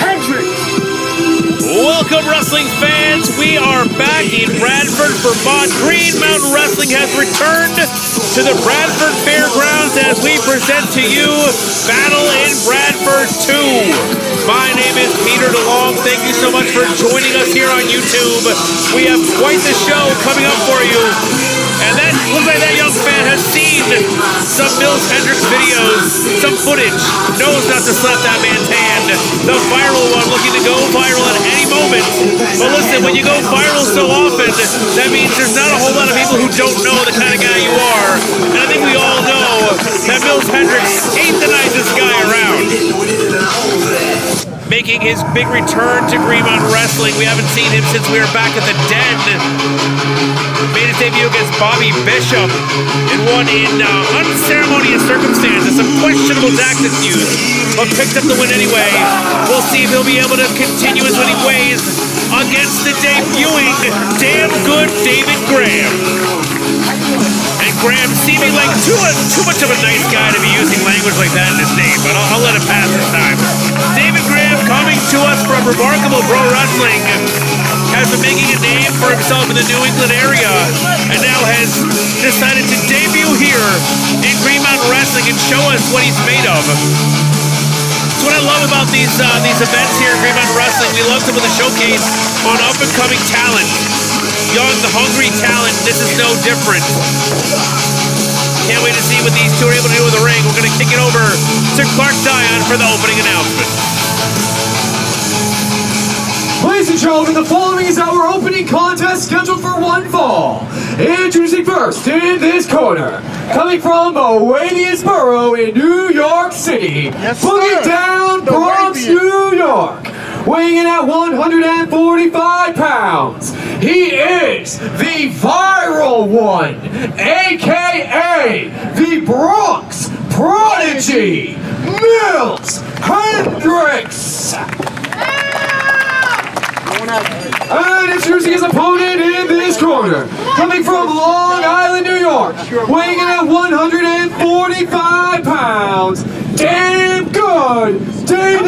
Hendrix. Welcome, wrestling fans. We are back in Bradford, Vermont. Green Mountain Wrestling has returned to the Bradford Fairgrounds as we present to you Battle in Bradford II. My name is Peter DeLonge. Thank you so much for joining us here on YouTube. We have quite the show coming up for you. And that looks like that young fan has seen some Millz Hendrix videos, some footage, knows not to slap that man's hand. The viral one looking to go viral at any moment. But listen, when you go viral so often, that means there's not a whole lot of people who don't know the kind of guy you are. And I think we all know that Millz Hendrix ain't the nicest guy around. Making his big return to Green Mountain Wrestling. We haven't seen him since we were back at the Den. Made his debut against Bobby Bishop and won in unceremonious circumstances. Some questionable tactics used, but picked up the win anyway. We'll see if he'll be able to continue his winning ways against the debuting damn good David Graham. And Graham seeming like too much of a nice guy to be using language like that in his name, but I'll let it pass this time. David Graham coming to us from Remarkable Pro Wrestling has been making a name for himself in the New England area and now has decided to debut here in Green Mountain Wrestling and show us what he's made of. That's what I love about these events here in Green Mountain Wrestling. We love to put the showcase on up-and-coming talent. Young, hungry talent. This is no different. Can't wait to see what these two are able to do in the ring. We're going to kick it over to Clark Dion for the opening announcement. Ladies and gentlemen, the following is our opening contest scheduled for one fall. Introducing first in this corner, coming from Waynesboro in New York City, Boogie Down, Bronx, New York, weighing in at 145 pounds. He is the viral one, a.k.a. the Bronx Prodigy, Millz Hendrix. And introducing his opponent in this corner, coming from Long Island, New York, weighing in at 145 pounds, damn good, David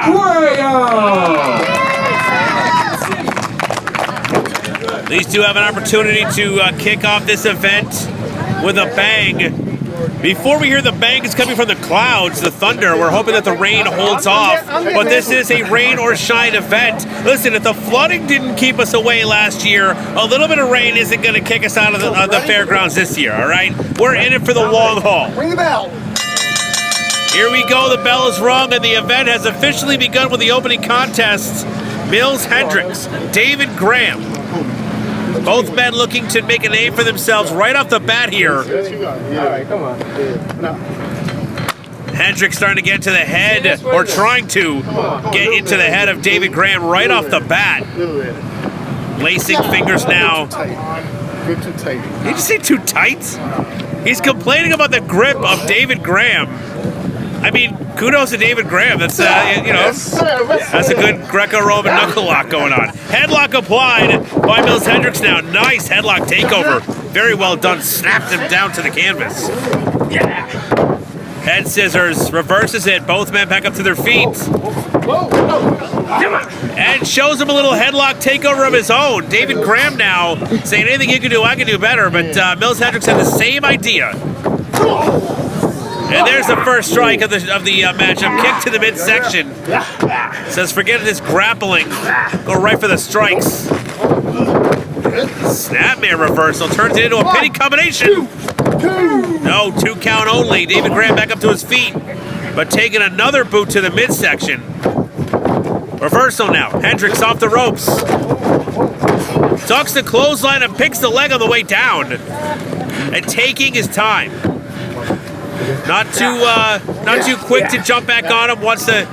Graham. These two have an opportunity to kick off this event with a bang. Before we hear the bangs coming from the clouds, the thunder, we're hoping that the rain holds off. But this is a rain or shine event. Listen, if the flooding didn't keep us away last year, a little bit of rain isn't going to kick us out of the fairgrounds this year, all right? We're in it for the long haul. Ring the bell. Here we go, the bell is rung, and the event has officially begun with the opening contest. Millz Hendrix, David Graham. Both men looking to make a name for themselves right off the bat here. All right, come on. Hendrix starting to get to the head, or trying to get into the head of David Graham right off the bat. Lacing fingers now. You're too tight. Did you say too tight? He's complaining about the grip of David Graham. I mean, kudos to David Graham. That's, that's a good Greco-Roman knuckle lock going on. Headlock applied by Millz Hendrix now. Nice headlock takeover. Very well done. Snapped him down to the canvas. Head scissors. Reverses it. Both men back up to their feet. And shows him a little headlock takeover of his own. David Graham now saying anything you can do, I can do better. But Millz Hendrix had the same idea. And there's the first strike of the matchup. Kick to the midsection. Says, forget this grappling. Go right for the strikes. Snapmare reversal. Turns it into a pinning combination. No, 2 count only. David Graham back up to his feet. But taking another boot to the midsection. Reversal now. Hendrix off the ropes. Tucks the clothesline and picks the leg on the way down. And taking his time. Not too quick to jump back on him. Wants to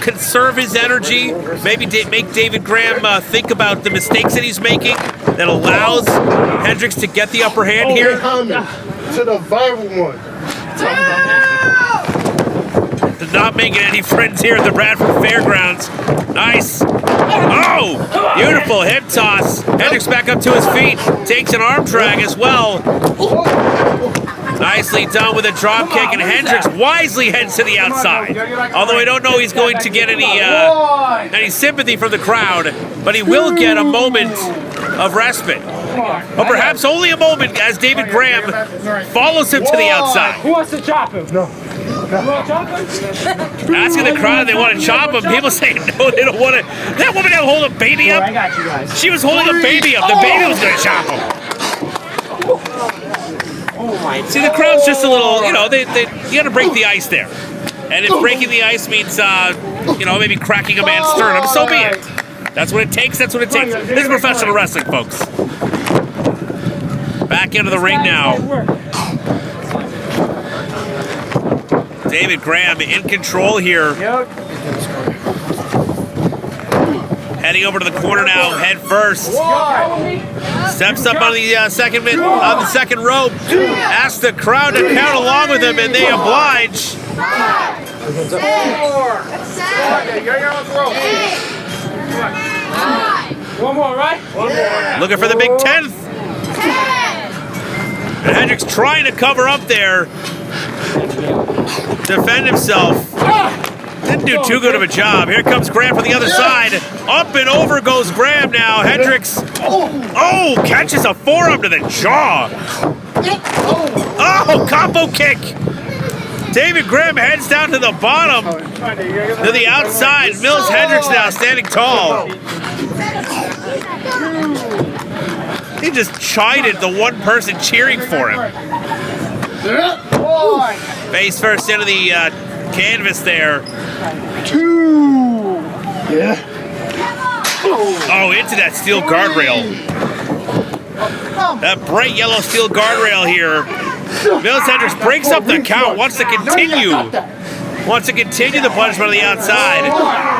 conserve his energy. Maybe make David Graham think about the mistakes that he's making that allows Hendrix to get the upper hand here. To the viral one. Not making any friends here at the Bradford Fairgrounds. Nice. Oh, beautiful hip toss. Hendrix back up to his feet. Takes an arm drag as well. Nicely done with a drop kick, and Hendrix wisely heads to the outside. Although I don't know he's going to get any sympathy from the crowd, but he will get a moment of respite. But perhaps only a moment as David Graham follows him to the outside. Who wants to chop him? No. Asking the crowd if they want to chop him. People say no, they don't want to. That woman that hold a baby up. I got you guys. She was holding a baby up. The baby was going to chop him. See, the crowd's just a little, you know, you got to break the ice there. And if breaking the ice means, you know, maybe cracking a man's sternum, so be it. That's what it takes. That's what it takes. This is professional wrestling, folks. Back into the ring now. David Graham in control here. Heading over to the corner now, head first. Steps up on the second rope. Asks the crowd to count along with him, and they oblige. 1 more, right? 1 more. Looking for the big 10th. And Hendrix trying to cover up there. Defend himself. Didn't do too good of a job. Here comes Graham from the other side. Up and over goes Graham now. Hendrix. Oh, catches a forearm to the jaw. Oh, combo kick. David Graham heads down to the bottom. To the outside. Millz Hendrix now standing tall. He just chided the one person cheering for him. Face first into the canvas there. Oh, into that steel guardrail. That bright yellow steel guardrail here. Millz Hendrix breaks up the count, wants to continue. Wants to continue the punishment on the outside.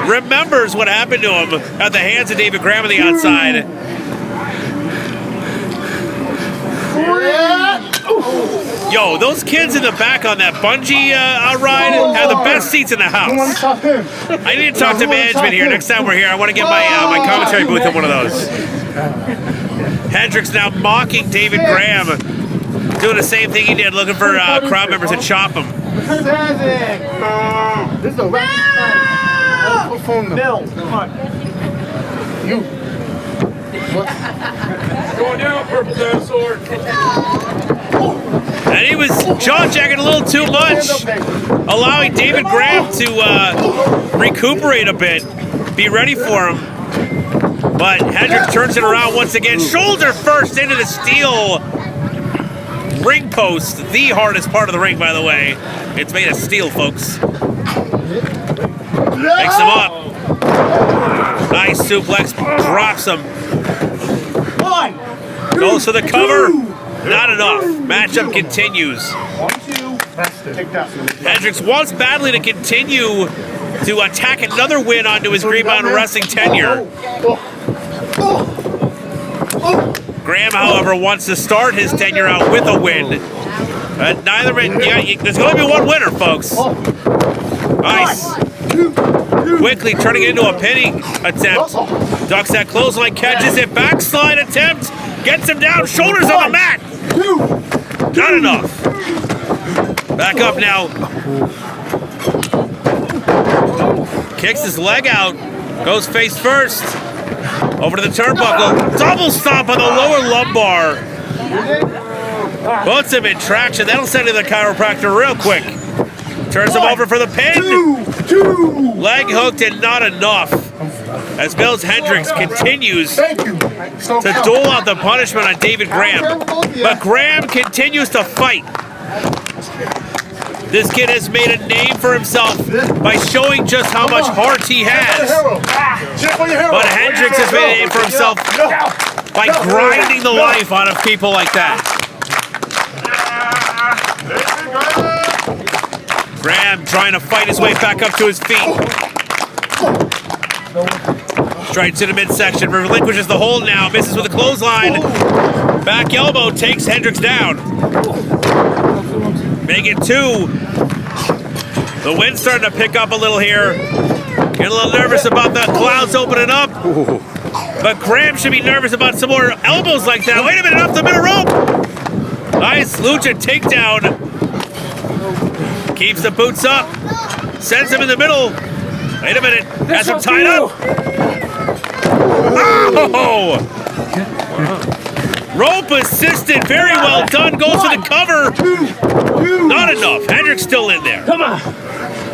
Remembers what happened to him at the hands of David Graham on the outside. Yo, those kids in the back on that bungee ride have the best seats in the house. I need to talk to management here. Next time we're here, I want to get my commentary booth in one of those. Hendrix now mocking David Graham, doing the same thing he did, looking for crowd members to chop him. This is a Millz, come on. You. Going down, purple dinosaur. And he was jaw-jacking a little too much, allowing David Graham to recuperate a bit, be ready for him. But Hendrix turns it around once again, shoulder first into the steel ring post, the hardest part of the ring, by the way. It's made of steel, folks. Picks him up. Nice suplex, drops him. Goes for the cover. Not enough. Matchup continues. Hendrix wants badly to continue to attack another win onto his Green Mountain Wrestling tenure. Graham, however, wants to start his tenure out with a win. There's going to be one winner, folks. Nice. Quickly turning it into a pinning attempt. Ducks that clothesline, catches it, backslide attempt. Gets him down, shoulders on the mat. Not enough. Back up now. Kicks his leg out. Goes face first. Over to the turnbuckle. Double stomp on the lower lumbar. Puts him in traction. That'll send him to the chiropractor real quick. Turns him over for the pin. Leg hooked and not enough. As Millz Hendrix continues to dole out the punishment on David Graham. But Graham continues to fight. This kid has made a name for himself by showing just how much heart he has. But Hendrix has made a name for himself by grinding the life out of people like that. Graham trying to fight his way back up to his feet. Straight to the midsection, relinquishes the hold now, misses with a clothesline. Back elbow takes Hendrix down. Make it 2. The wind's starting to pick up a little here. Getting a little nervous about the clouds opening up. But Graham should be nervous about some more elbows like that. Wait a minute, off the middle rope. Nice lucha takedown. Keeps the boots up. Sends him in the middle. Wait a minute. Has him tied up. Oh! Rope assisted. Very well done. Goes for the cover. Not enough. Hendrix still in there. Come on.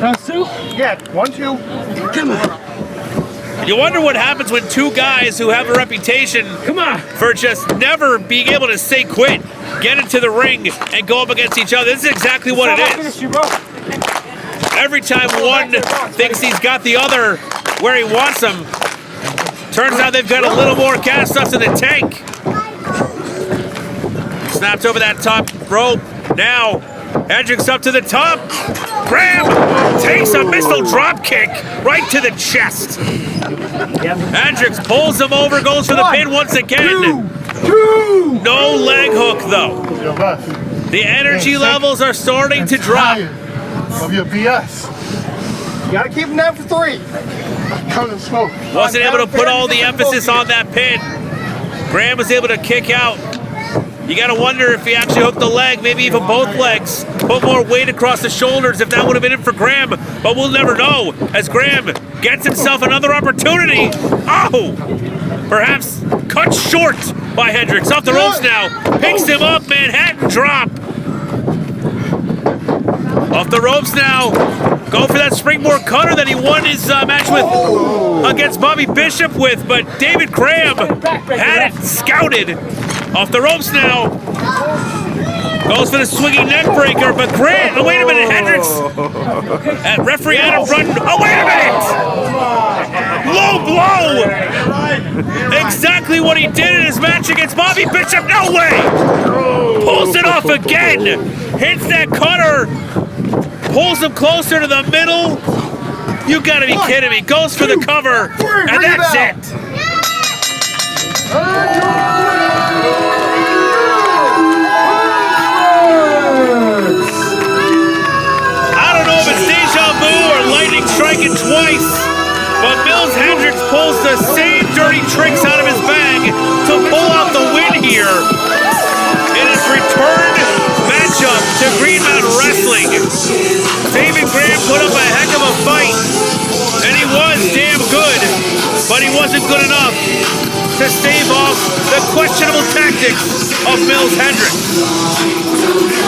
That's 2? Yeah, 1, 2. Come on. You wonder what happens when two guys who have a reputation for just never being able to say quit get into the ring and go up against each other. This is exactly what it is. Every time one thinks he's got the other where he wants him, turns out they've got a little more gas left in the tank. Snaps over that top rope. Now, Hendrix up to the top. Graham takes a missile drop kick right to the chest. Hendrix pulls him over, goes for the pin once again. No leg hook, though. The energy levels are starting to drop. Of your BS. You gotta keep him down for 3. Come and smoke. Wasn't able to put all the emphasis on that pin. Graham was able to kick out. You gotta wonder if he actually hooked the leg, maybe even both legs. Put more weight across the shoulders if that would have been it for Graham. But we'll never know as Graham gets himself another opportunity. Oh! Perhaps cut short by Hendrix. Off the ropes now. Picks him up, Manhattan drop. Off the ropes now. Go for that springboard cutter that he won his match with against Bobby Bishop with, but David Graham had it scouted. Off the ropes now. Goes for the swinging neck breaker, but Graham, oh, wait a minute, Hendrix. Referee Adam Brunton, oh, wait a minute. Low blow. Exactly what he did in his match against Bobby Bishop, no way. Pulls it off again. Hits that cutter. Pulls him closer to the middle. You gotta be kidding me. Goes for the cover, and that's it. I don't know if it's deja vu or lightning striking twice, but Millz Hendrix pulls the same dirty tricks out of his bag to pull out the win here in his return matchup to Green Mountain Wrestling. David Graham put up a heck of a fight, and he was damn good, but he wasn't good enough to stave off the questionable tactics of Millz Hendrix.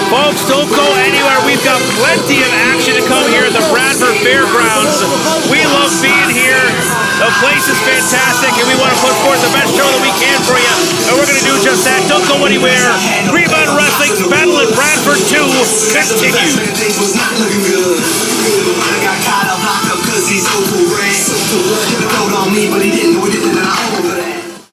Folks, don't go anywhere. We've got plenty of action to come here at the Bradford Fairgrounds. We love being here. The place is fantastic, and we want to put forth the best show that we can for you. And we're going to do just that. Don't go anywhere. Green Mountain Wrestling's battle at Bradford II continues.